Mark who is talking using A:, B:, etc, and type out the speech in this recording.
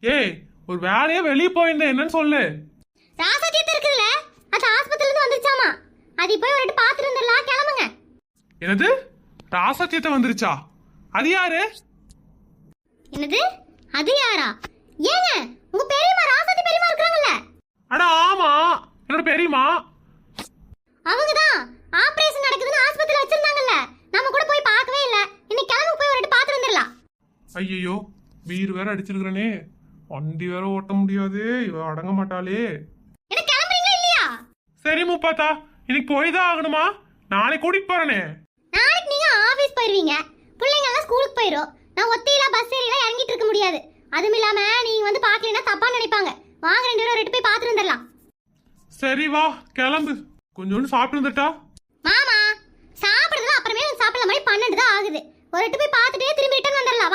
A: ஏய், ஒரு வேலையா வெளியே போயிருந்தேன், என்னன்னு சொல்லு.
B: ராசாத்தியத்தை இருக்குதுல, அது ஆஸ்பத்திரில இருந்து வந்துருச்சாமா. அது போய் ஒரு பாத்துட்டு வந்துடலாம், கிளம்புங்க.
A: என்னது, ராசாத்தியத்தை வந்துருச்சா? அது யாரு?
B: என்னது, அது யாரா? ஏங்க, உங்க பெரியம்மா ராசாத்தி பெரியம்மா இருக்காங்கல்ல?
A: அட ஆமா, என்னோட பெரியம்மா.
B: அவங்கதான் ஆபரேஷன் நடக்குதுன்னு ஆஸ்பத்திரியில வச்சிருந்தாங்கல்ல, நம்ம கூட போய் பார்க்கவே இல்ல. இன்னைக்கு கிளம்பு, போய் ஒரு பாத்துட்டு வந்துடலாம்.
A: ஐயோ, வீர் வேற அடிச்சிருக்கிறனே, வண்டி வேற ஓட்ட முடியாது, இவ அடங்க மாட்டாளே.
B: என்ன கிளம்புறீங்களா இல்லையா?
A: சரி முப்பாத்தா, இன்னைக்கு போய் தான் ஆகணுமா? நாளைக்கு கூட்டிட்டு போறனே.
B: நாளைக்கு நீங்க ஆபீஸ் போயிருவீங்க, பிள்ளைங்க எல்லாம் ஸ்கூலுக்கு போயிரும். நான் ஒத்தையில பஸ் ஏறில இறங்கிட்டு இருக்க முடியாது. அதுவும் இல்லாம நீங்க வந்து பாக்கலைன்னா தப்பா நினைப்பாங்க. வாங்க, 2 பேரும் ரெட்டு போய் பாத்துட்டு வந்துடலாம்.
A: சரி வா, கிளம்பு. கொஞ்சோண்டு சாப்பிட்டு வந்துட்டா.
B: மாமா, சாப்பிடுறதுல அப்புறமே சாப்பிடல, மணி 12 தான் ஆகுது. ஒரு ரெட்டு போய் பார்த்துட்டே திரும்பி ரிட்டர்ன் வந்துடலாம்.